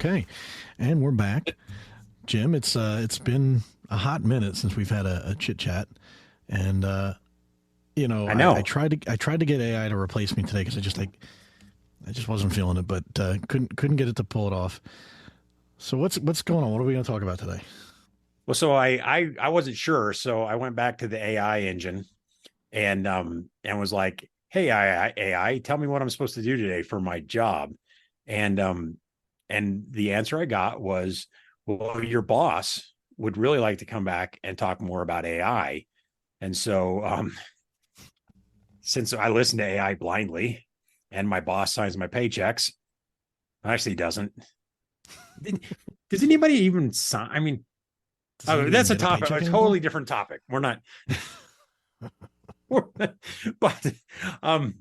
Okay, and we're back, Jim. It's been a hot minute since we've had a chit chat, and I I know. tried to get AI to replace me today because I just wasn't feeling it, but couldn't get it to pull it off. So what's going on? What are we going to talk about today? Well, so I wasn't sure, so I went back to the AI engine and was like, "Hey, AI, tell me what I'm supposed to do today for my job." And the answer I got was, "Well, your boss would really like to come back and talk more about AI." And so since I listen to AI blindly and my boss signs my paychecks, actually he doesn't. Does anybody even sign? I mean, Does oh, anybody even that's a get a topic, a paycheck totally anymore? different topic. We're not, but um,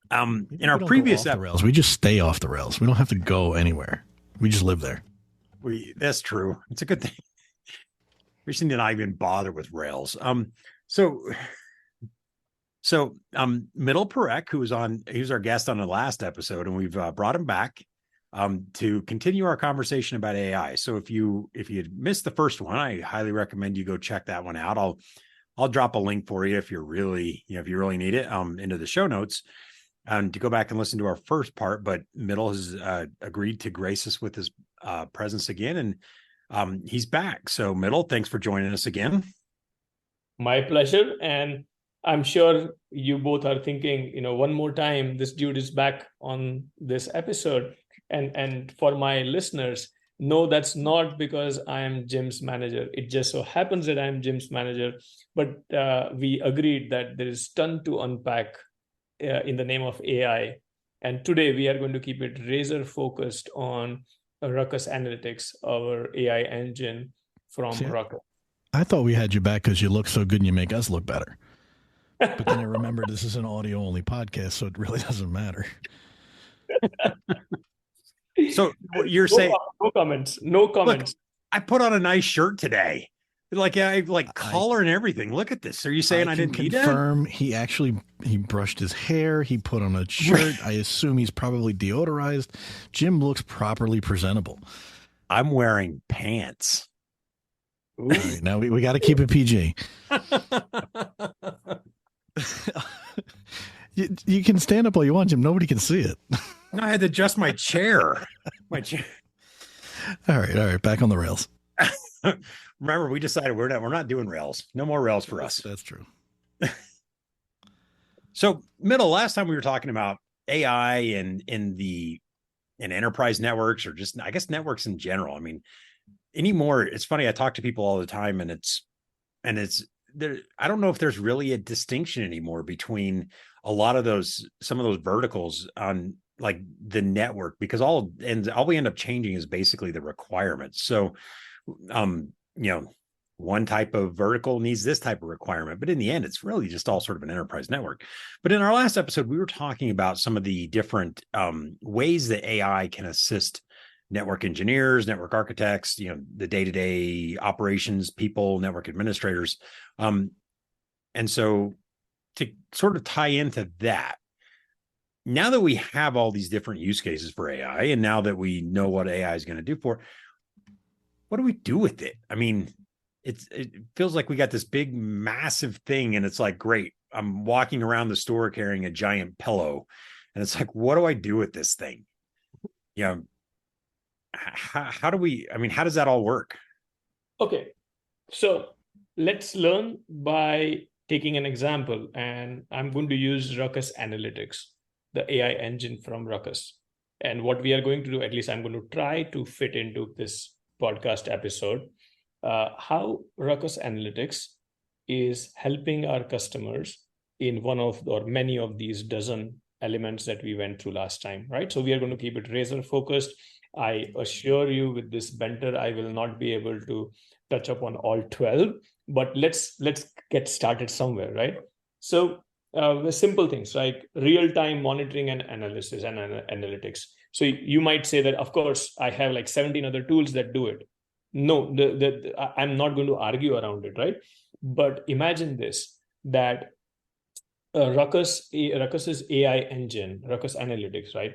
Maybe in our we don't go previous off the rails. We just stay off the rails. We don't have to go anywhere. We just live there. that's true. It's a good thing. We should not even bother with Rails. So Mittal Parekh, he was our guest on the last episode, and we've brought him back to continue our conversation about AI. So if you missed the first one, I highly recommend you go check that one out. I'll drop a link for you if you're really, if you really need it, into the show notes, to go back and listen to our first part. But Mittal has agreed to grace us with his presence again, and he's back. So Mittal, thanks for joining us again. My pleasure. And I'm sure you both are thinking, one more time, this dude is back on this episode. And for my listeners, no, that's not because I am Jim's manager. It just so happens that I'm Jim's manager. But we agreed that there is ton to unpack in the name of AI. And today we are going to keep it razor focused on Ruckus Analytics, our AI engine from See, Ruckus. I thought we had you back because you look so good and you make us look better. But then I remembered this is an audio only podcast, so it really doesn't matter. So you're saying no comments, no comments. Look, I put on a nice shirt today. Like I like collar and everything. Look at this. Are you saying I didn't need that? Confirm he brushed his hair, he put on a shirt. I assume he's probably deodorized. Jim looks properly presentable. I'm wearing pants. All right, now we got to keep it PG. You can stand up all you want, Jim. Nobody can see it. No, I had to adjust my chair. My chair. All right. Back on the rails. Remember, we decided we're not doing rails. No more rails for us. That's true. So, Mittal, last time we were talking about AI and in enterprise networks, or just I guess networks in general. I mean, anymore, it's funny. I talk to people all the time, and it's there. I don't know if there's really a distinction anymore between some of those verticals on like the network, because all we end up changing is basically the requirements. So, one type of vertical needs this type of requirement, but in the end, it's really just all sort of an enterprise network. But in our last episode, we were talking about some of the different ways that AI can assist network engineers, network architects, the day-to-day operations people, network administrators. And so to sort of tie into that, now that we have all these different use cases for AI, and now that we know what AI is going to do what do we do with it? I mean, it feels like we got this big, massive thing, and it's like, great, I'm walking around the store carrying a giant pillow, and it's like, what do I do with this thing? How do we? I mean, how does that all work? Okay, so let's learn by taking an example, and I'm going to use Ruckus Analytics, the AI engine from Ruckus. And what we are going to do, at least I'm going to try to fit into this podcast episode, how Ruckus Analytics is helping our customers in one of or many of these dozen elements that we went through last time, right? So we are going to keep it razor focused. I assure you, with this benter, I will not be able to touch up on all 12, but let's get started somewhere, right? So the simple things like real-time monitoring and analysis and analytics. So you might say that, of course, I have like 17 other tools that do it. No, I'm not going to argue around it, right? But imagine this, that Ruckus's AI engine, Ruckus Analytics, right,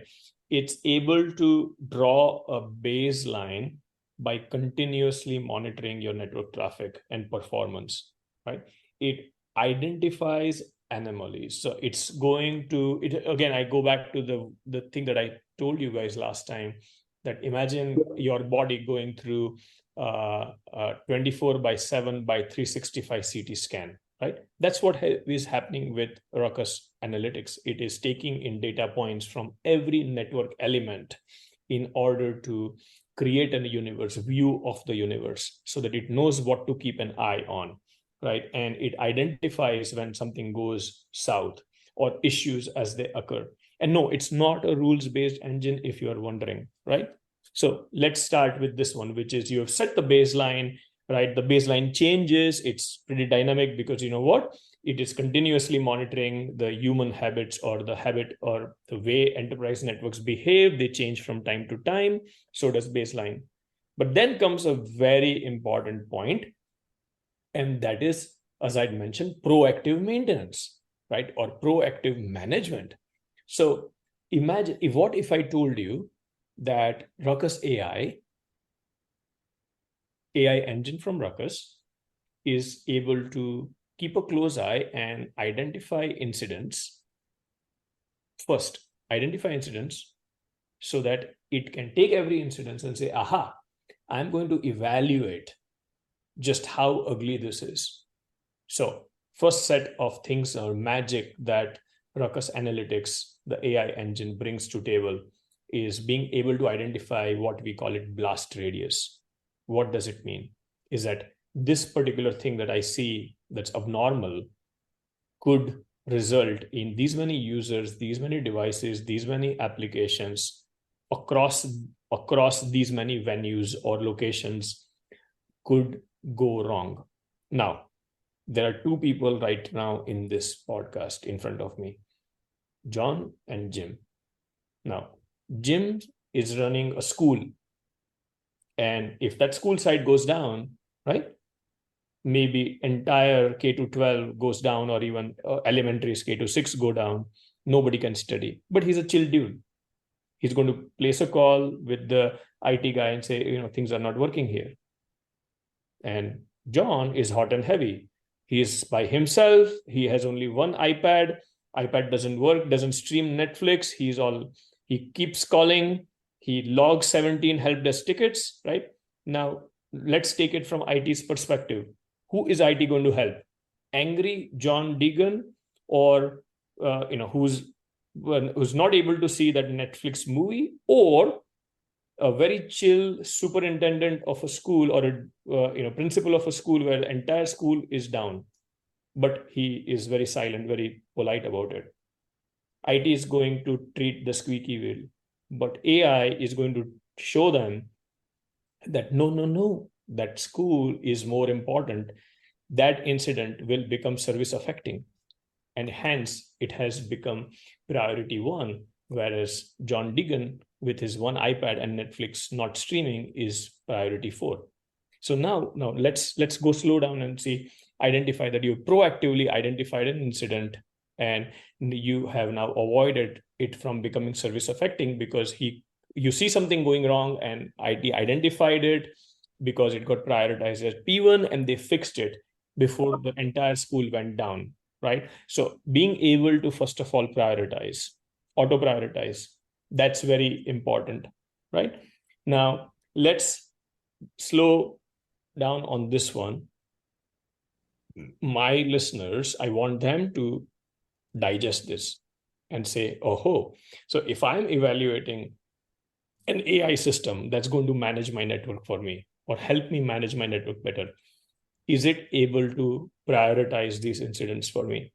it's able to draw a baseline by continuously monitoring your network traffic and performance, right? It identifies anomalies. So it's going to, again, I go back to the thing that I told you guys last time, that imagine your body going through 24/7 by 365 CT scan, right? That's what is happening with Ruckus analytics. It is taking in data points from every network element in order to create a universe, view of the universe, so that it knows what to keep an eye on, right? And it identifies when something goes south or issues as they occur. And no, it's not a rules-based engine, if you're wondering, right? So let's start with this one, which is you have set the baseline, right? The baseline changes. It's pretty dynamic because you know what? It is continuously monitoring the human habits or the habit or the way enterprise networks behave. They change from time to time. So does baseline. But then comes a very important point, and that is, as I'd mentioned, proactive maintenance, right? Or proactive management. So imagine what if I told you that Ruckus AI engine from Ruckus is able to keep a close eye and identify incidents. First, identify incidents so that it can take every incident and say, aha, I'm going to evaluate just how ugly this is. So first set of things or magic that Ruckus Analytics, the AI engine, brings to table is being able to identify what we call it blast radius. What does it mean? Is that this particular thing that I see that's abnormal could result in these many users, these many devices, these many applications across these many venues or locations could go wrong. Now, there are two people right now in this podcast in front of me, John and Jim. Now, Jim is running a school. And if that school site goes down, right, maybe entire K-12 goes down, or even elementaries K-6 go down, nobody can study. But he's a chill dude. He's going to place a call with the IT guy and say, things are not working here. And John is hot and heavy. He is by himself. He has only one iPad. iPad doesn't work, doesn't stream Netflix. He keeps calling. He logs 17 help desk tickets, right? Now, let's take it from IT's perspective. Who is IT going to help? Angry John Deegan, or who's not able to see that Netflix movie, or a very chill superintendent of a school, or a principal of a school where the entire school is down, but he is very silent, very polite about it. IT is going to treat the squeaky wheel, but AI is going to show them that no, that school is more important. That incident will become service affecting, and hence it has become priority one, whereas John Deegan with his one iPad and Netflix not streaming is priority 4. So now let's go slow down and identify that you proactively identified an incident, and you have now avoided it from becoming service affecting because you see something going wrong and IT identified it because it got prioritized as P1 and they fixed it before the entire school went down, right? So being able to, first of all, auto prioritize, that's very important, right? Now, let's slow down on this one. My listeners, I want them to digest this and say, oh, so if I'm evaluating an AI system that's going to manage my network for me or help me manage my network better, is it able to prioritize these incidents for me?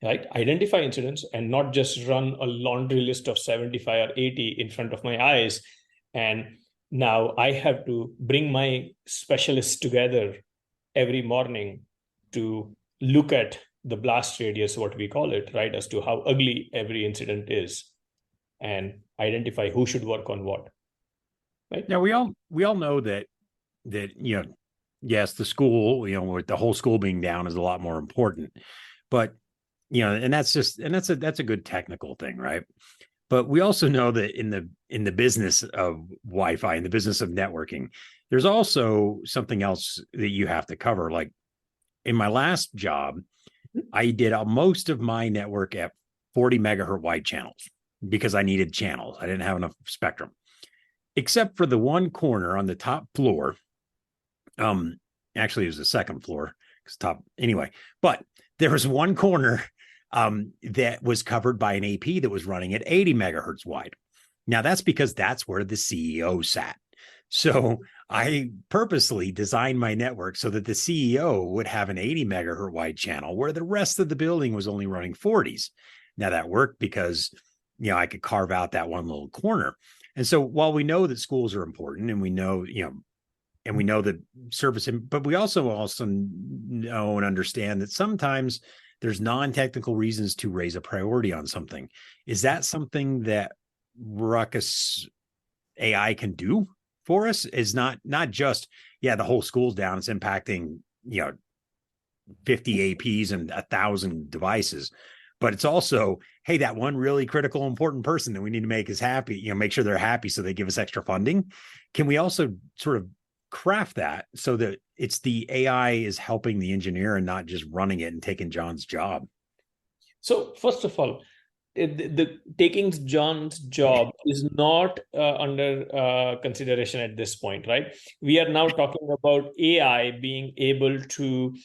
Right? Identify incidents and not just run a laundry list of 75 or 80 in front of my eyes. And now I have to bring my specialists together every morning to look at the blast radius, what we call it, right, as to how ugly every incident is, and identify who should work on what. Right? Now we all know that yes, the school, with the whole school being down is a lot more important, but and that's a good technical thing, right? But we also know that in the business of Wi-Fi, in the business of networking, there's also something else that you have to cover. Like in my last job, I did most of my network at 40 megahertz wide channels because I needed channels. I didn't have enough spectrum, except for the one corner on the top floor. Actually, it was the second floor because top anyway. But there was one corner that was covered by an AP that was running at 80 megahertz wide. Now that's because that's where the CEO sat. So I purposely designed my network so that the CEO would have an 80 megahertz wide channel where the rest of the building was only running 40s. Now that worked because, I could carve out that one little corner. And so while we know that schools are important and we know, and we know that service, but we also know and understand that sometimes there's non-technical reasons to raise a priority on something. Is that something that Ruckus AI can do for us? Is not just, the whole school's down, it's impacting, 50 APs and 1,000 devices. But it's also, hey, that one really critical, important person that we need to make is happy, make sure they're happy so they give us extra funding. Can we also sort of craft that so that it's the AI is helping the engineer and not just running it and taking John's job? So first of all, the taking John's job is not under consideration at this point, right? We are now talking about AI being able to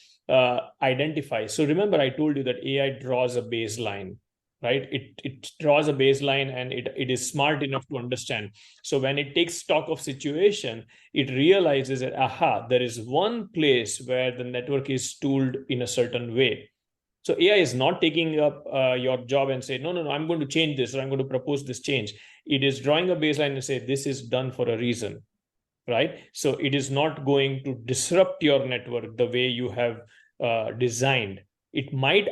identify. So remember, I told you that AI draws a baseline, right? It draws a baseline and it is smart enough to understand. So when it takes stock of situation, it realizes that, there is one place where the network is tooled in a certain way. So AI is not taking up your job and say, no, I'm going to change this or I'm going to propose this change. It is drawing a baseline and say, this is done for a reason, right? So it is not going to disrupt your network the way you have designed. It might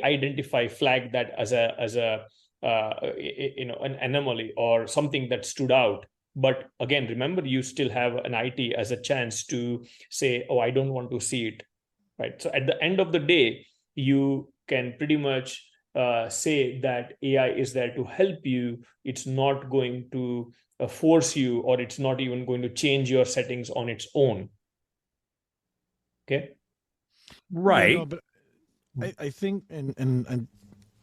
flag that as an anomaly or something that stood out. But again, remember, you still have an IT as a chance to say, I don't want to see it, right? So at the end of the day, you can pretty much say that AI is there to help you. It's not going to force you, or it's not even going to change your settings on its own. Okay. Right. No, but I think, and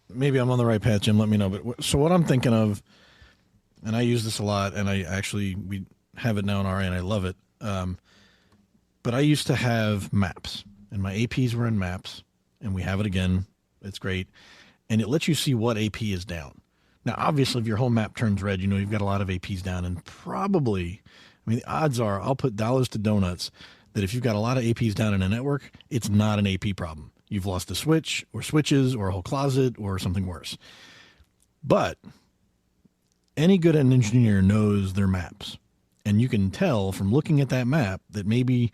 maybe I'm on the right path, Jim, let me know. But so what I'm thinking of, and I use this a lot, and we have it now in RA, and I love it. But I used to have maps, and my APs were in maps, and we have it again. It's great. And it lets you see what AP is down. Now, obviously, if your whole map turns red, you've got a lot of APs down. And probably, the odds are, I'll put dollars to donuts, that if you've got a lot of APs down in a network, it's not an AP problem. You've lost a switch or switches or a whole closet or something worse. But any good engineer knows their maps. And you can tell from looking at that map that maybe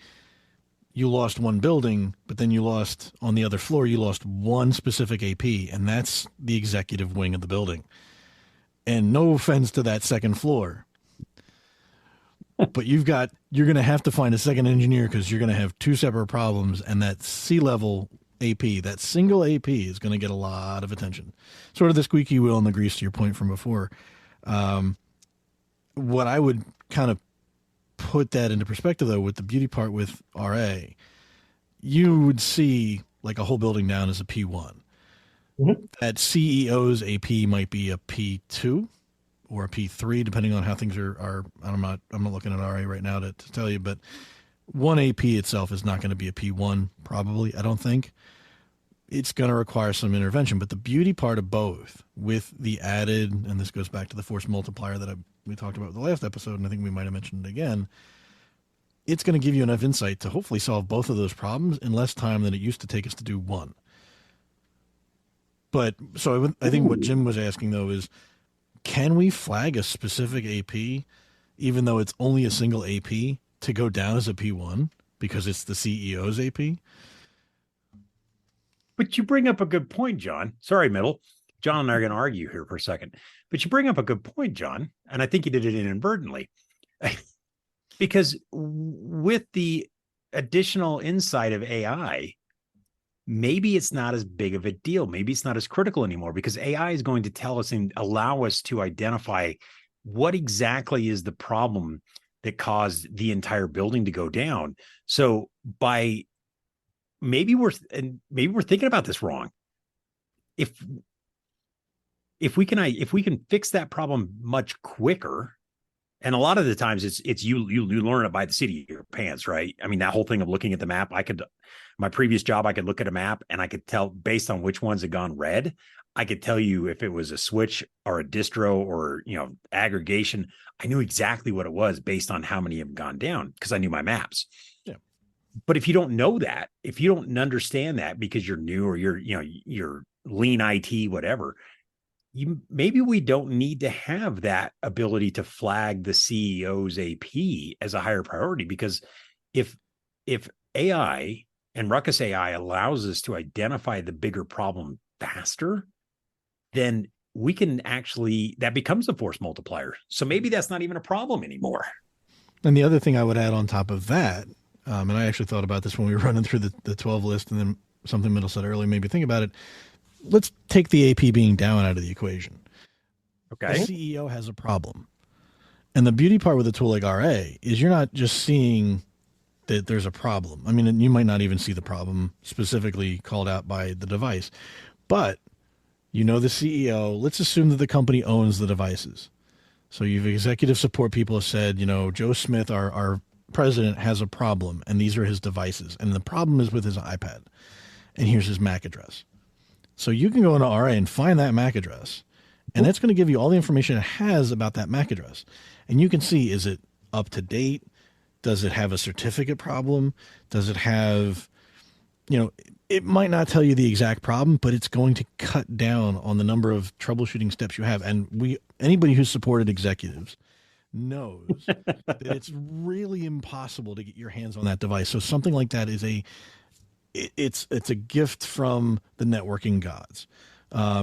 you lost one building, but then on the other floor, you lost one specific AP, and that's the executive wing of the building. And no offense to that second floor, but you're going to have to find a second engineer because you're going to have two separate problems, and that C-level AP, that single AP, is going to get a lot of attention. Sort of the squeaky wheel and the grease, to your point from before. What I would kind of put that into perspective, though, with the beauty part with RA, you would see like a whole building down as a P1. Mm-hmm. That CEO's AP might be a P2 or a P3, depending on how things are. I'm not looking at RA right now to tell you, but one AP itself is not going to be a P1, probably, I don't think. It's going to require some intervention. But the beauty part of both, with the added, and this goes back to the force multiplier that we talked about in the last episode, and I think we might have mentioned it again, it's going to give you enough insight to hopefully solve both of those problems in less time than it used to take us to do one. But so I think what Jim was asking, though, is can we flag a specific AP, even though it's only a single AP, to go down as a P1 because it's the CEO's AP? But you bring up a good point, John. Sorry, Mittal. John and I are going to argue here for a second. But you bring up a good point, John, and I think you did it inadvertently. Because with the additional insight of AI, maybe it's not as big of a deal. Maybe it's not as critical anymore because AI is going to tell us and allow us to identify what exactly is the problem that caused the entire building to go down. So by maybe we're thinking about this wrong. If we can fix that problem much quicker, and a lot of the times it's you learn it by the seat of your pants, right? I mean, that whole thing of looking at the map, my previous job, I could look at a map and I could tell based on which ones had gone red, I could tell you if it was a switch or a distro or, aggregation. I knew exactly what it was based on how many have gone down because I knew my maps. Yeah. But if you don't know that, if you don't understand that because you're new or you're lean IT, whatever, maybe we don't need to have that ability to flag the CEO's AP as a higher priority, because if AI and Ruckus AI allows us to identify the bigger problem faster, then we can that becomes a force multiplier. So maybe that's not even a problem anymore. And the other thing I would add on top of that, and I actually thought about this when we were running through the 12 list, and then something Mittal said earlier made me think about it. Let's take the AP being down out of the equation. Okay. The CEO has a problem. And the beauty part with a tool like RA is you're not just seeing that there's a problem. I mean, you might not even see the problem specifically called out by the device, but the CEO, let's assume that the company owns the devices. So you've executive support people have said, Joe Smith, our president, has a problem, and these are his devices. And the problem is with his iPad. And here's his MAC address. So you can go into RA and find that MAC address, and that's going to give you all the information it has about that MAC address. And you can see, is it up to date? Does it have a certificate problem? Does it have, it might not tell you the exact problem, but it's going to cut down on the number of troubleshooting steps you have. And anybody who's supported executives knows that it's really impossible to get your hands on that device. So something like that is it's a gift from the networking gods. I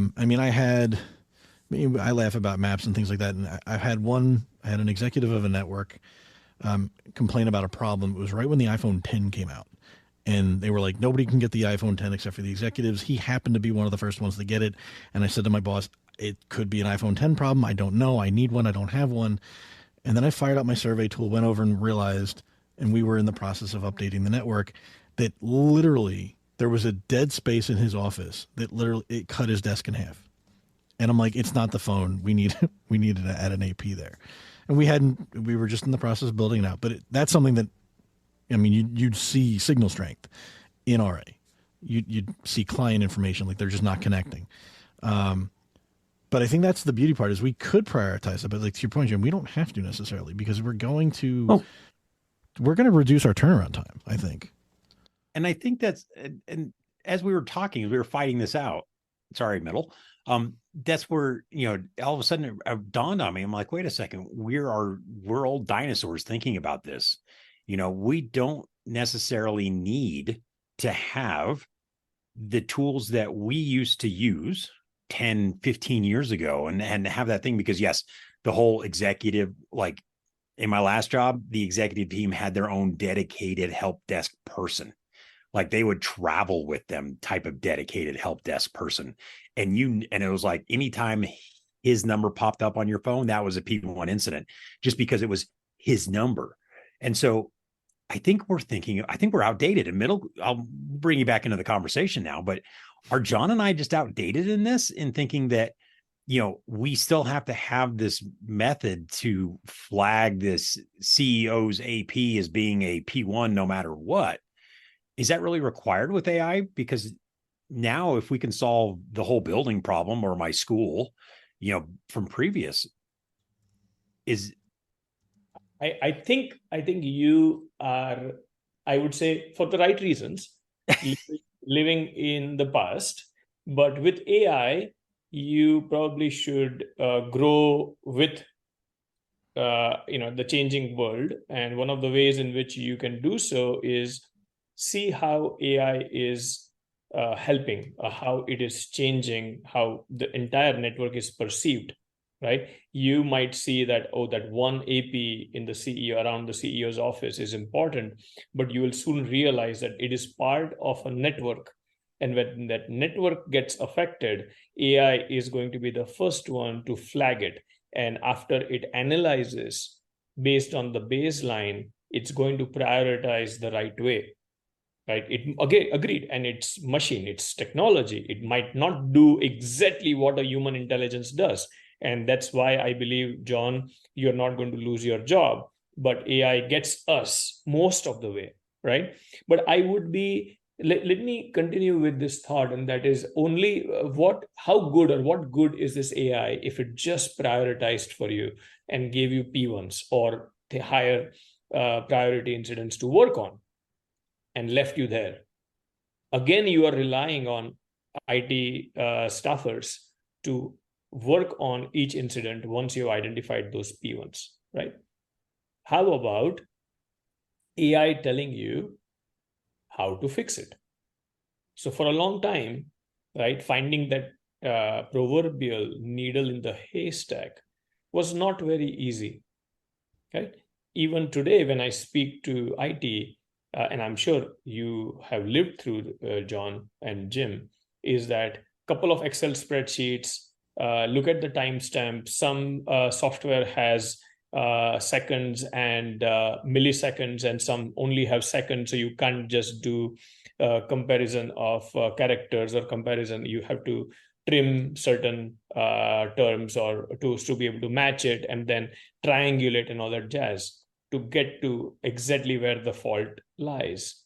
laugh about maps and things like that. And I had an executive of a network complain about a problem. It was right when the iPhone 10 came out. And they were like, nobody can get the iPhone 10 except for the executives. He happened to be one of the first ones to get it. And I said to my boss, it could be an iPhone 10 problem. I don't know. I need one. I don't have one. And then I fired up my survey tool, went over and realized, and we were in the process of updating the network, that literally there was a dead space in his office that literally it cut his desk in half. And I'm like, it's not the phone. We needed to add an AP there. And we were just in the process of building it out. But that's something that, you'd see signal strength in RA. You'd see client information, like they're just not connecting. But I think that's the beauty part is we could prioritize it. But like to your point, Jim, we don't have to necessarily because we're going to reduce our turnaround time, I think. And I think and as we were talking, as we were fighting this out, sorry, Mittal, that's where, all of a sudden it dawned on me. I'm like, wait a second, we're old dinosaurs thinking about this. We don't necessarily need to have the tools that we used to use 10, 15 years ago and have that thing, because yes, the whole executive, like in my last job, the executive team had their own dedicated help desk person. Like they would travel with them type of dedicated help desk person. And it was like, anytime his number popped up on your phone, that was a P1 incident just because it was his number. And so I think we're outdated. And Mittal, I'll bring you back into the conversation now, but are John and I just outdated in this, in thinking that, we still have to have this method to flag this CEO's AP as being a P1 no matter what? Is that really required with AI? Because now if we can solve the whole building problem or my school, from previous, I think you are, I would say, for the right reasons, living in the past. But with AI, you probably should grow with the changing world. And one of the ways in which you can do so is see how AI is helping, how it is changing, how the entire network is perceived. Right? You might see that, that one AP in the CEO around the CEO's office is important, but you will soon realize that it is part of a network And when that network gets affected, AI is going to be the first one to flag it. And after it analyzes based on the baseline, it's going to prioritize the right way. Right? It again agreed, and it's machine, it's technology. It might not do exactly what a human intelligence does. And that's why I believe, John, you're not going to lose your job, but AI gets us most of the way, right? But I would be let me continue with this thought, and that is only how good or what good is this AI if it just prioritized for you and gave you P1s or the higher priority incidents to work on and left you there. Again, you are relying on IT staffers to work on each incident once you've identified those P1s, right? How about AI telling you how to fix it? So for a long time, right, finding that proverbial needle in the haystack was not very easy, right? Even today, when I speak to IT, and I'm sure you have lived through, John and Jim, is that couple of Excel spreadsheets, look at the timestamp. Some software has seconds and milliseconds, and some only have seconds. So you can't just do comparison of characters or comparison. You have to trim certain terms or to be able to match it and then triangulate and all that jazz to get to exactly where the fault lies.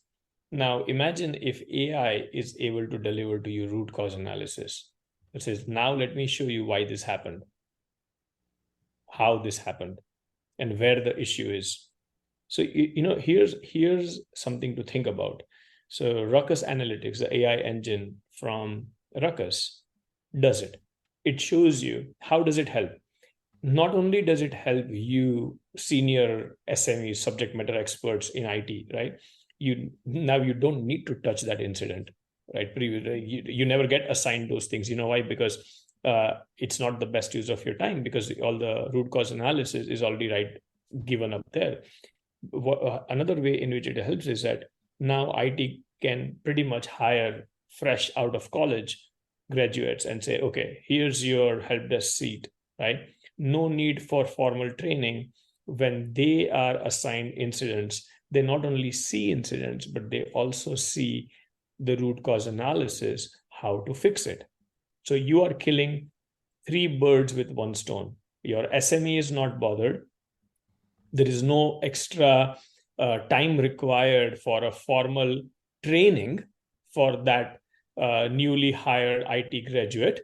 Now, imagine if AI is able to deliver to you root cause analysis. It says, now let me show you why this happened, how this happened, and where the issue is. So, here's something to think about. So Ruckus Analytics, the AI engine from Ruckus, does it. It shows you how does it help. Not only does it help you, senior SMEs, subject matter experts in IT, right? You don't need to touch that incident, right? You never get assigned those things. You know why? Because it's not the best use of your time, because all the root cause analysis is already given up there. Another way in which it helps is that now IT can pretty much hire fresh out of college graduates and say, okay, here's your help desk seat, right? No need for formal training. When they are assigned incidents, they not only see incidents, but they also see the root cause analysis, how to fix it. So you are killing 3 birds with 1 stone. Your SME is not bothered. There is no extra time required for a formal training for that newly hired IT graduate.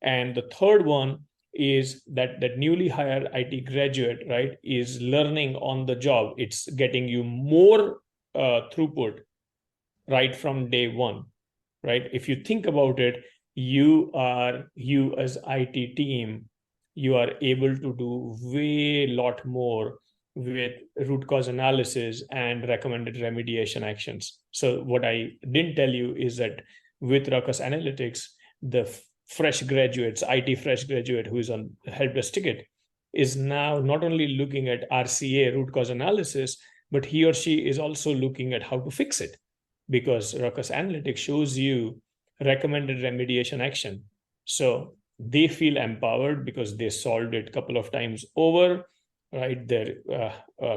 And the third one is that newly hired IT graduate, right, is learning on the job. It's getting you more throughput right from day one, right? If you think about it, you as IT team, you are able to do way lot more with root cause analysis and recommended remediation actions. So what I didn't tell you is that with Ruckus Analytics, the fresh graduates, IT fresh graduate who is on help desk ticket, is now not only looking at RCA, root cause analysis, but he or she is also looking at how to fix it, because Ruckus Analytics shows you recommended remediation action. So they feel empowered because they solved it a couple of times over, right? Their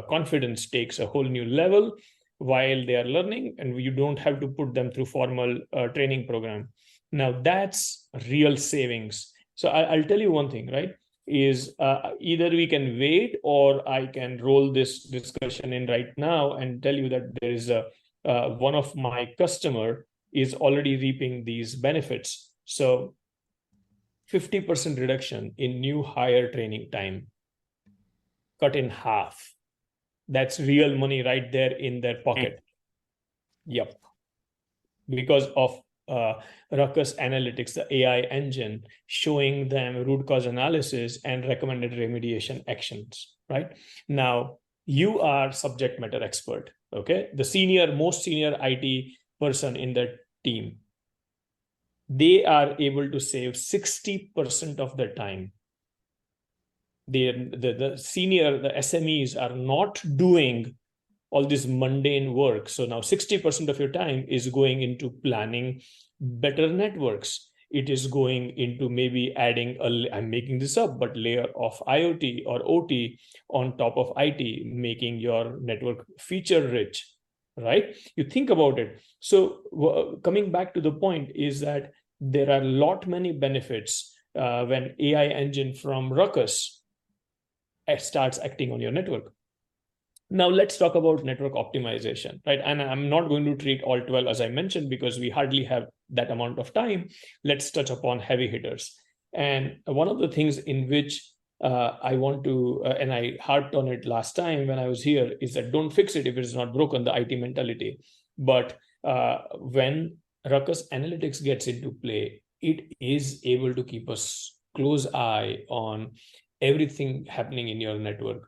confidence takes a whole new level while they are learning, and you don't have to put them through formal training program. Now that's real savings. So I'll tell you one thing, right? Is either we can wait, or I can roll this discussion in right now and tell you that there is one of my customer is already reaping these benefits. So 50% reduction in new hire training time, cut in half. That's real money right there in their pocket. Yep. Because of Ruckus Analytics, the AI engine, showing them root cause analysis and recommended remediation actions, right? Now, you are subject matter expert, okay? The most senior IT person in the team. They are able to save 60% of their time. The SMEs are not doing all this mundane work. So now 60% of your time is going into planning better networks. It is going into maybe adding I'm making this up, but layer of IoT or OT on top of IT, making your network feature rich, right? You think about it. So coming back to the point is that there are many benefits when AI engine from Ruckus starts acting on your network. Now let's talk about network optimization, right? And I'm not going to treat all 12 as I mentioned because we hardly have that amount of time. Let's touch upon heavy hitters. And one of the things in which I want to, and I harped on it last time when I was here, is that don't fix it if it's not broken, the IT mentality. But when Ruckus Analytics gets into play, it is able to keep a close eye on everything happening in your network.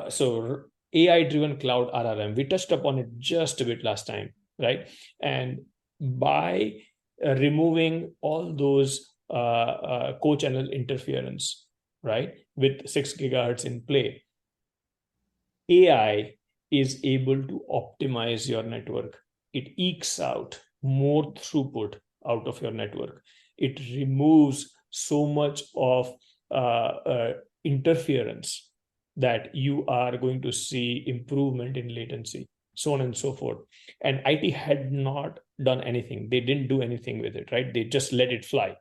So AI-driven cloud RRM, we touched upon it just a bit last time, right? And by removing all those co-channel interference, right, with 6 gigahertz in play, AI is able to optimize your network. It ekes out more throughput out of your network. It removes so much of interference that you are going to see improvement in latency, so on and so forth. And IT had not done anything. They didn't do anything with it, right? They just let it fly.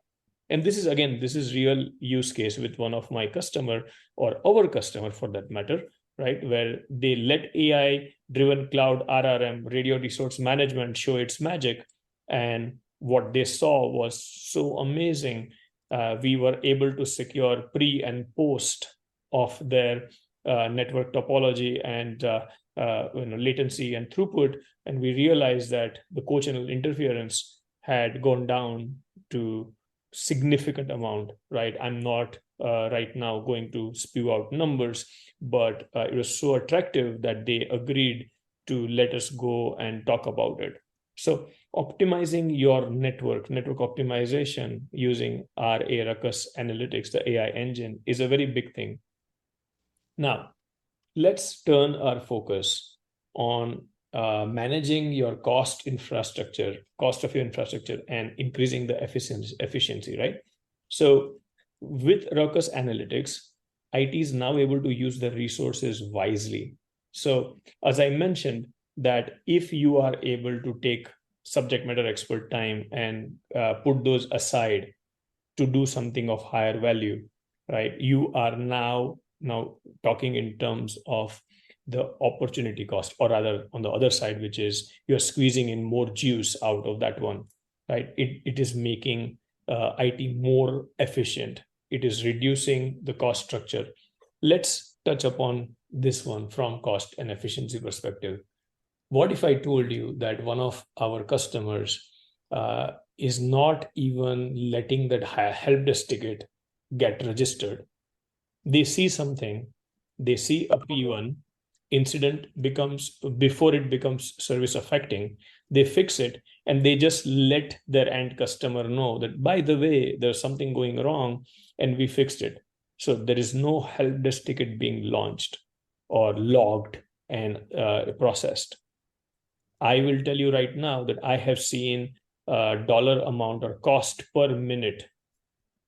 And this is real use case with one of my customer, or our customer for that matter, right? Where they let AI-driven cloud RRM, radio resource management, show its magic. And what they saw was so amazing. We were able to secure pre and post of their network topology and latency and throughput, and we realized that the co-channel interference had gone down to significant amount, right? I'm not right now going to spew out numbers, but it was so attractive that they agreed to let us go and talk about it. So optimizing your network optimization using Ruckus Analytics, the AI engine, is a very big thing. Now, let's turn our focus on managing your cost of your infrastructure, and increasing the efficiency, right? So with Ruckus Analytics, IT is now able to use the resources wisely. So as I mentioned, that if you are able to take subject matter expert time and put those aside to do something of higher value, right? You are now talking in terms of the opportunity cost, or rather on the other side, which is you're squeezing in more juice out of that one, right? It is making IT more efficient. It is reducing the cost structure. Let's touch upon this one from cost and efficiency perspective. What if I told you that one of our customers is not even letting that help desk ticket get registered? They see something, they see a P1 incident before it becomes service affecting, they fix it, and they just let their end customer know that, by the way, there's something going wrong and we fixed it. So there is no help desk ticket being launched or logged and processed. I will tell you right now that I have seen dollar amount or cost per minute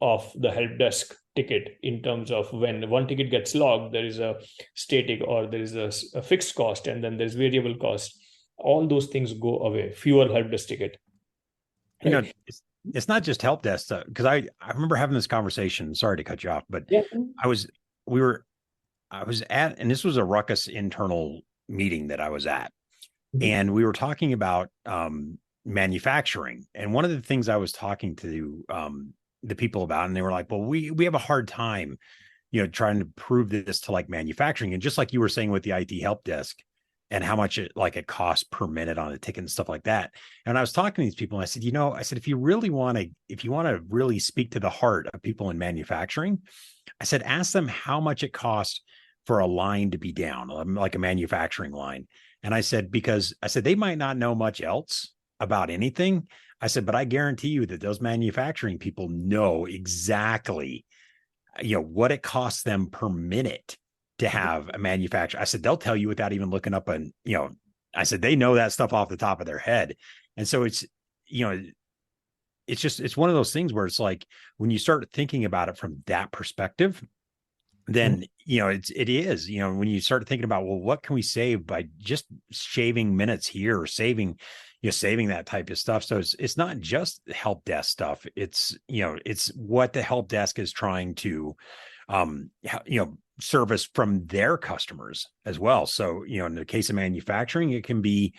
of the help desk ticket, in terms of when one ticket gets logged, there is a static or there is a fixed cost, and then there's variable cost. All those things go away, fewer help desk ticket. Right? It's not just help desk, because I remember having this conversation. Sorry to cut you off, but yeah. I was at, and this was a Ruckus internal meeting that I was at, and we were talking about manufacturing. And one of the things I was talking to the people about, and they were like, well, we have a hard time, trying to prove this to like manufacturing. And just like you were saying with the IT help desk and how much it costs per minute on a ticket and stuff like that. And I was talking to these people, and I said, if you want to really speak to the heart of people in manufacturing, I said, ask them how much it costs for a line to be down, like a manufacturing line. And I said, they might not know much else about anything. I said, but I guarantee you that those manufacturing people know exactly, what it costs them per minute to have a manufacturer. I said, they'll tell you without even looking up I said, they know that stuff off the top of their head. And so it's one of those things where it's like when you start thinking about it from that perspective, then it is when you start thinking about, well, what can we save by just shaving minutes here or saving that type of stuff. So it's not just help desk stuff. It's it's what the help desk is trying to service from their customers as well. So in the case of manufacturing, it can be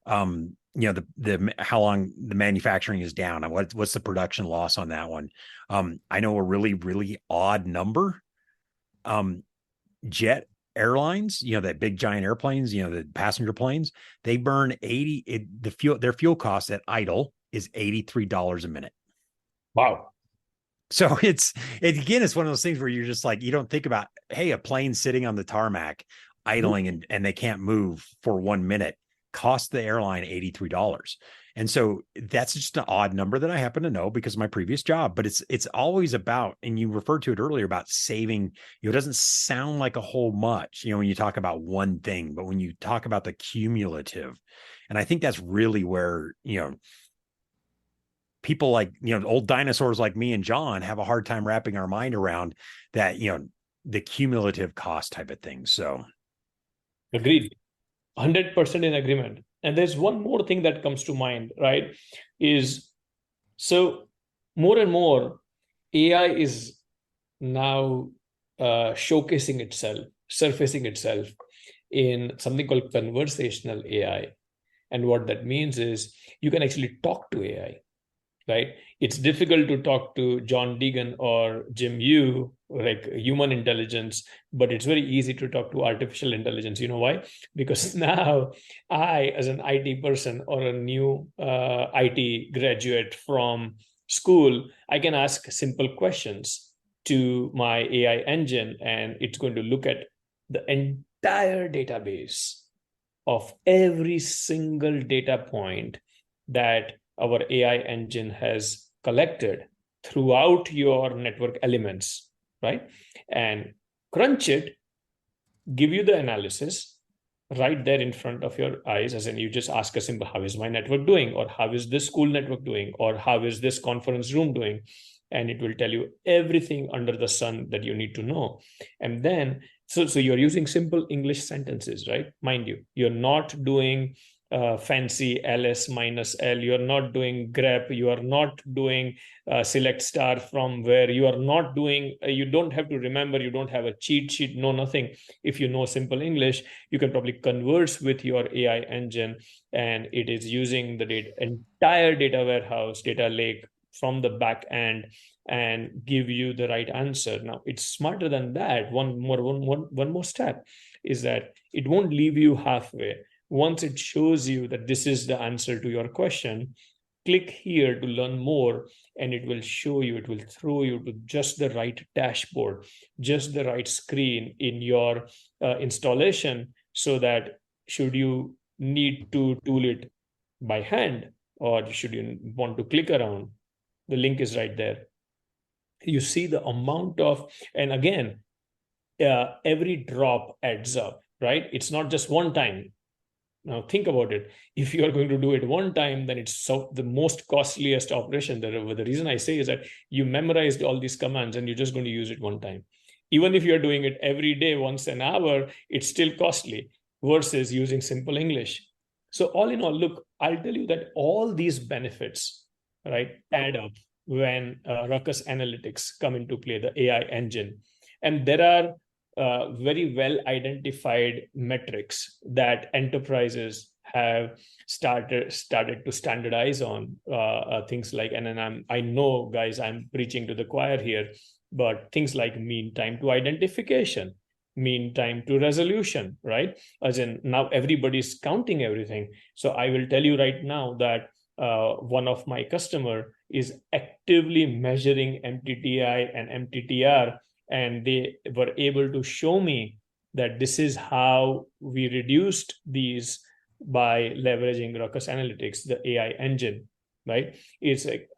the how long the manufacturing is down and what's the production loss on that one. I know a really, really odd number. Jet airlines, that big giant airplanes, the passenger planes, they burn their fuel cost at idle is $83 a minute. Wow. So it's one of those things where you're just like, you don't think about, hey, a plane sitting on the tarmac idling and they can't move for 1 minute cost the airline $83. And so that's just an odd number that I happen to know because of my previous job, but it's always about, and you referred to it earlier about saving, it doesn't sound like a whole much, when you talk about one thing, but when you talk about the cumulative, and I think that's really where, people like, old dinosaurs like me and John have a hard time wrapping our mind around that, the cumulative cost type of thing. So agreed. 100% in agreement. And there's one more thing that comes to mind, right? Is so more and more AI is now showcasing itself, surfacing itself in something called conversational AI. And what that means is you can actually talk to AI, right? It's difficult to talk to John Deegan or Jim Yu, like human intelligence, but it's very easy to talk to artificial intelligence. You know why? Because now I, as an IT person or a new IT graduate from school, I can ask simple questions to my AI engine, and it's going to look at the entire database of every single data point that our AI engine has collected throughout your network elements, right? And crunch it, give you the analysis right there in front of your eyes, as in you just ask a simple, how is my network doing? Or how is this school network doing? Or how is this conference room doing? And it will tell you everything under the sun that you need to know. And then, so you're using simple English sentences, right? Mind you, you're not doing fancy ls minus l, you are not doing grep, you are not doing select star from where, you are not doing, you don't have to remember, you don't have a cheat sheet, no nothing. If you know simple English, you can probably converse with your AI engine, and it is using the entire data warehouse, data lake from the back end, and give you the right answer. Now it's smarter than that. One more step is that it won't leave you halfway. Once it shows you that this is the answer to your question, click here to learn more, and it will show you, it will throw you to just the right dashboard, just the right screen in your installation, so that should you need to tool it by hand or should you want to click around, the link is right there. You see the amount of, and again, every drop adds up, right? It's not just one time. Now think about it. If you are going to do it one time, then it's the most costliest operation. The reason I say is that you memorized all these commands and you're just going to use it one time. Even if you're doing it every day, once an hour, it's still costly versus using simple English. So all in all, look, I'll tell you that all these benefits, right, add up when Ruckus Analytics come into play, the AI engine. And there are very well identified metrics that enterprises have started to standardize on, things like, and then I know, guys, I'm preaching to the choir here, but things like mean time to identification, mean time to resolution, right? As in now everybody's counting everything. So I will tell you right now that one of my customer is actively measuring MTTI and MTTR, and they were able to show me that this is how we reduced these by leveraging Ruckus Analytics, the AI engine, right? It's like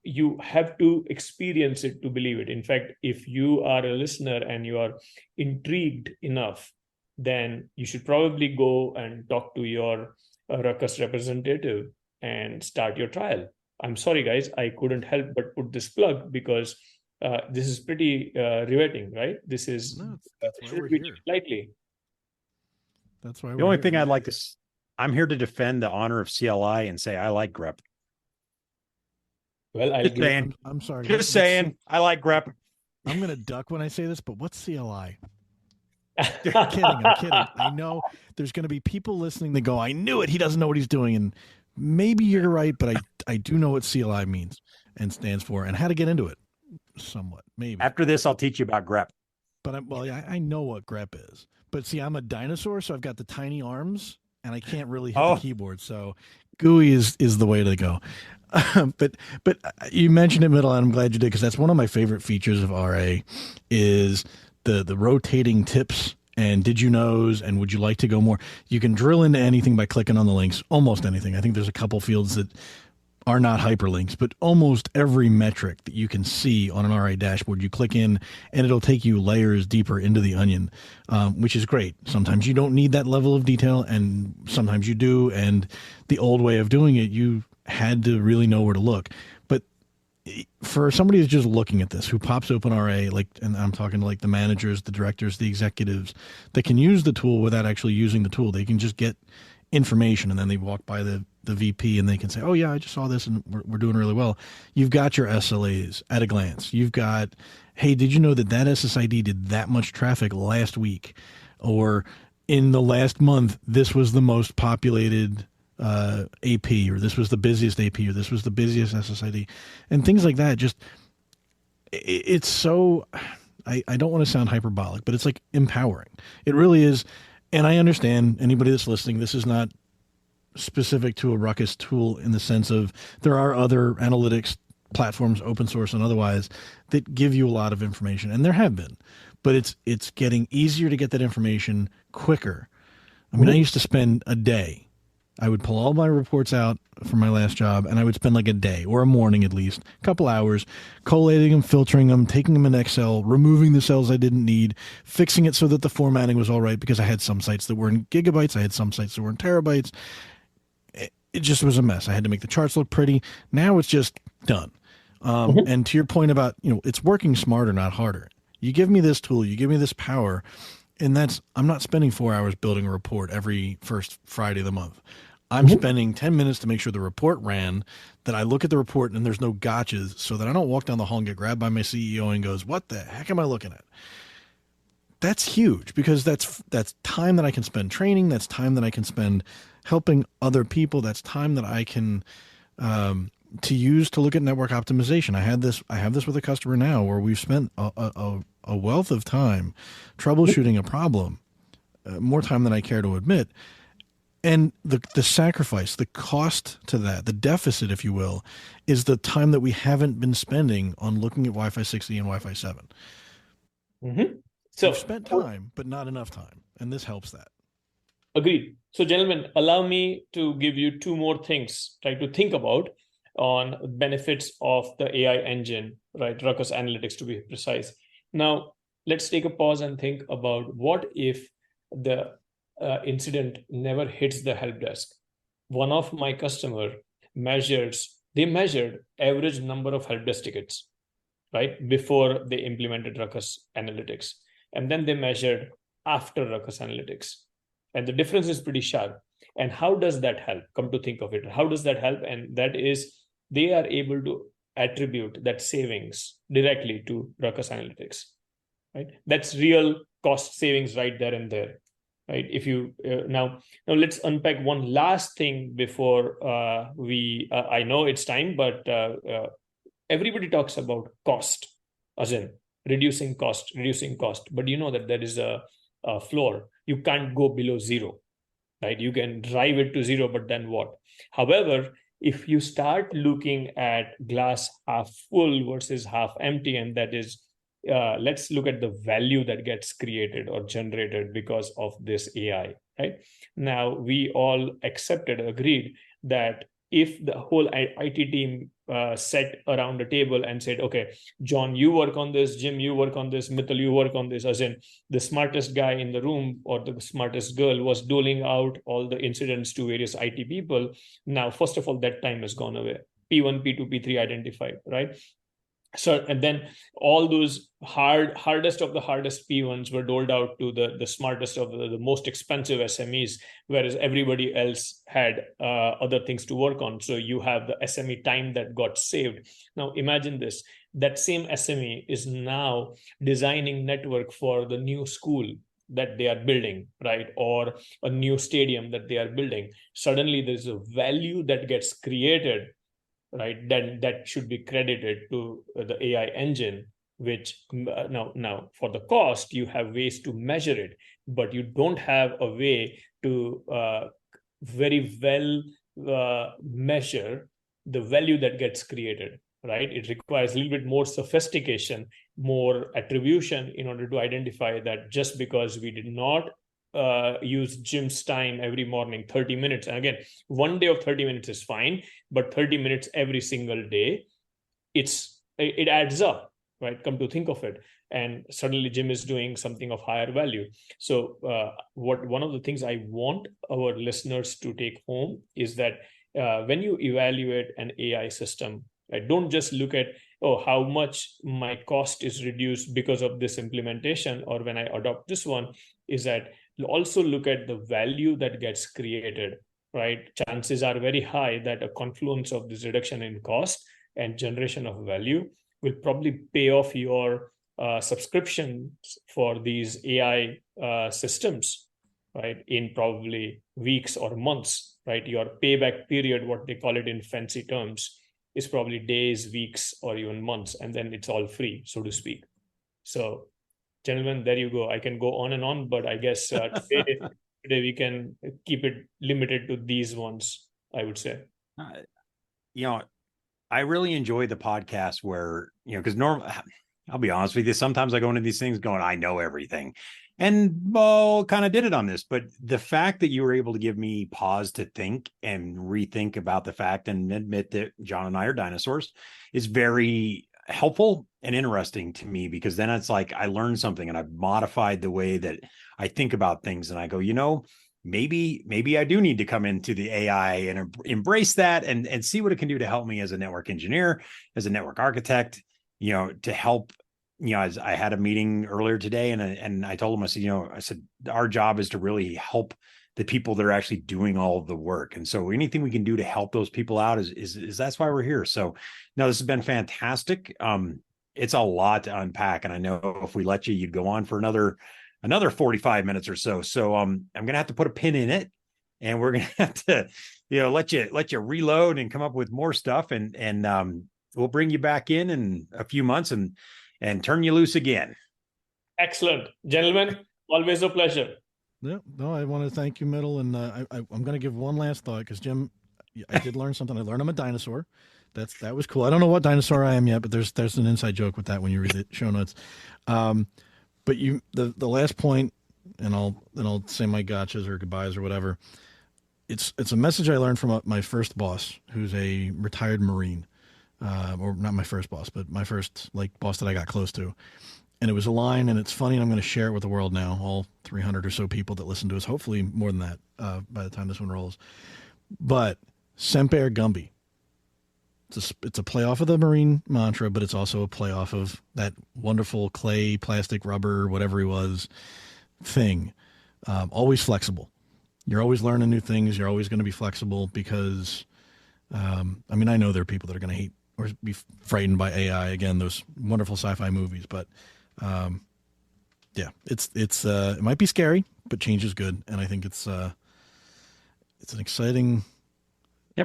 you have to experience it to believe it. In fact, if you are a listener and you are intrigued enough, then you should probably go and talk to your Ruckus representative and start your trial. I'm sorry, guys, I couldn't help but put this plug because this is pretty riveting, right? This is that's why we're be here. Lightly. That's why the only thing I'd like to, I'm here to defend the honor of CLI and say I like grep. Well, just saying. I'm sorry. Just saying, I like grep. I'm going to duck when I say this, but what's CLI? I'm kidding. I know there's going to be people listening that go, I knew it. He doesn't know what he's doing. And maybe you're right, but I do know what CLI means and stands for and how to get into it somewhat. Maybe. After this, I'll teach you about grep. But I know what grep is. But see, I'm a dinosaur, so I've got the tiny arms and I can't really hit the keyboard. So GUI is the way to go. But you mentioned it, Mittal, and I'm glad you did, because that's one of my favorite features of RA is the rotating tips and did you knows and would you like to go more. You can drill into anything by clicking on the links, almost anything. I think there's a couple fields that are not hyperlinks, but almost every metric that you can see on an RA dashboard, you click in and it'll take you layers deeper into the onion, which is great. Sometimes you don't need that level of detail and sometimes you do. And the old way of doing it, you had to really know where to look. But for somebody who's just looking at this, who pops open RA, like, and I'm talking to like the managers, the directors, the executives that can use the tool without actually using the tool, they can just get information and then they walk by the VP and they can say, oh yeah, I just saw this and we're doing really well. You've got your SLAs at a glance. You've got, hey, did you know that SSID did that much traffic last week? Or in the last month, this was the most populated AP, or this was the busiest AP, or this was the busiest SSID, and things like that. Just, it's so, I don't want to sound hyperbolic, but it's like empowering. It really is. And I understand anybody that's listening, this is not specific to a Ruckus tool in the sense of there are other analytics platforms, open source and otherwise, that give you a lot of information, and there have been, but it's getting easier to get that information quicker. I mean, I used to spend a day. I would pull all my reports out from my last job, and I would spend like a day or a morning at least, a couple hours, collating them, filtering them, taking them in Excel, removing the cells I didn't need, fixing it so that the formatting was all right, because I had some sites that were in gigabytes, I had some sites that were in terabytes. It just was a mess. I had to make the charts look pretty. Now it's just done. And to your point about, it's working smarter, not harder. You give me this tool, you give me this power, and I'm not spending 4 hours building a report every first Friday of the month. I'm spending 10 minutes to make sure the report ran, that I look at the report and there's no gotchas, so that I don't walk down the hall and get grabbed by my CEO and goes, what the heck am I looking at? That's huge, because that's time that I can spend training. That's time that I can spend helping other people. That's time that I can to use to look at network optimization. I have this with a customer now where we've spent a wealth of time troubleshooting a problem, more time than I care to admit. And the sacrifice, the cost to that, the deficit, if you will, is the time that we haven't been spending on looking at Wi-Fi 6E and Wi-Fi 7. So we've spent time, but not enough time. And this helps that. Agreed. So gentlemen, allow me to give you two more things, try to think about on benefits of the AI engine, right? Ruckus Analytics, to be precise. Now, let's take a pause and think about what if the incident never hits the help desk. One of my customer measured average number of help desk tickets, right? Before they implemented Ruckus Analytics. And then they measured after Ruckus Analytics. And the difference is pretty sharp. And how does that help? Come to think of it, how does that help? And that is, they are able to attribute that savings directly to Ruckus Analytics, right? That's real cost savings right there and there, right? If you now let's unpack one last thing before I know it's time, but everybody talks about cost, as in reducing cost, but you know that there is a floor. You can't go below zero, right? You can drive it to zero, but then what? However, if you start looking at glass half full versus half empty, and that is, let's look at the value that gets created or generated because of this AI, right? Now, we all agreed that if the whole IT team sat around a table and said, okay, John, you work on this, Jim, you work on this, Mittal, you work on this, as in the smartest guy in the room or the smartest girl was doling out all the incidents to various IT people. Now, first of all, that time has gone away. P1, P2, P3 identified, right? So, and then all those hardest of the hardest P1s were doled out to the smartest of the most expensive SMEs, whereas everybody else had other things to work on. So you have the SME time that got saved. Now imagine this, that same SME is now designing network for the new school that they are building, right? Or a new stadium that they are building. Suddenly there's a value that gets created, right? Then that should be credited to the AI engine, which now for the cost, you have ways to measure it, but you don't have a way to very well measure the value that gets created, right? It requires a little bit more sophistication, more attribution in order to identify that just because we did not use Jim's time every morning, 30 minutes. And again, one day of 30 minutes is fine, but 30 minutes every single day, it adds up, right? Come to think of it. And suddenly Jim is doing something of higher value. So one of the things I want our listeners to take home is that when you evaluate an AI system, right, don't just look at, oh, how much my cost is reduced because of this implementation, or when I adopt this one, is that also look at the value that gets created, right? Chances are very high that a confluence of this reduction in cost and generation of value will probably pay off your subscriptions for these AI systems, right? In probably weeks or months, right? Your payback period, what they call it in fancy terms, is probably days, weeks, or even months, and then it's all free, so to speak. So, gentlemen, there you go. I can go on and on, but I guess today we can keep it limited to these ones, I would say. I really enjoy the podcast where, because normally, I'll be honest with you, sometimes I go into these things going, I know everything. And Bo kind of did it on this, but the fact that you were able to give me pause to think and rethink about the fact and admit that John and I are dinosaurs is very helpful and interesting to me, because then it's like I learned something and I've modified the way that I think about things. And I go, maybe I do need to come into the AI and embrace that and see what it can do to help me as a network engineer, as a network architect, to help. As I had a meeting earlier today, and I told him, I said, our job is to really help the people that are actually doing all of the work. And so anything we can do to help those people out is that's why we're here. So no, this has been fantastic. It's a lot to unpack. And I know if we let you, you'd go on for another 45 minutes or so. So I'm going to have to put a pin in it, and we're going to have to, let you reload and come up with more stuff. And we'll bring you back in a few months and turn you loose again. Excellent. Gentlemen, always a pleasure. Yeah, no, I want to thank you, Mittal, and I'm going to give one last thought, because Jim, I did learn something. I learned I'm a dinosaur. That was cool. I don't know what dinosaur I am yet, but there's an inside joke with that when you read the show notes. But the last point, and I'll say my gotchas or goodbyes or whatever. It's a message I learned from my first boss, who's a retired Marine. Or not my first boss, but my first boss that I got close to. And it was a line, and it's funny, and I'm going to share it with the world now, all 300 or so people that listen to us, hopefully more than that by the time this one rolls. But Semper Gumby. It's a play off of the Marine mantra, but it's also a play off of that wonderful clay, plastic, rubber, whatever he was, thing. Always flexible. You're always learning new things. You're always going to be flexible, because, I know there are people that are going to hate or be frightened by AI, again, those wonderful sci-fi movies, but it might be scary, but change is good, and I think it's an exciting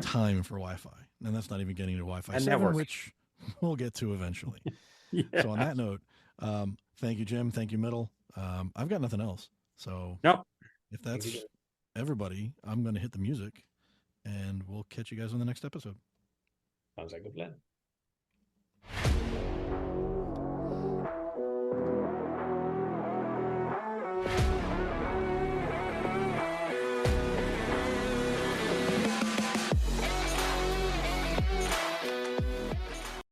time for Wi-Fi, and that's not even getting to Wi-Fi 7, which we'll get to eventually. Yeah. So on that note, thank you, Jim. Thank you, Mittal. I've got nothing else. So if that's everybody, I'm going to hit the music, and we'll catch you guys on the next episode. Sounds like a plan.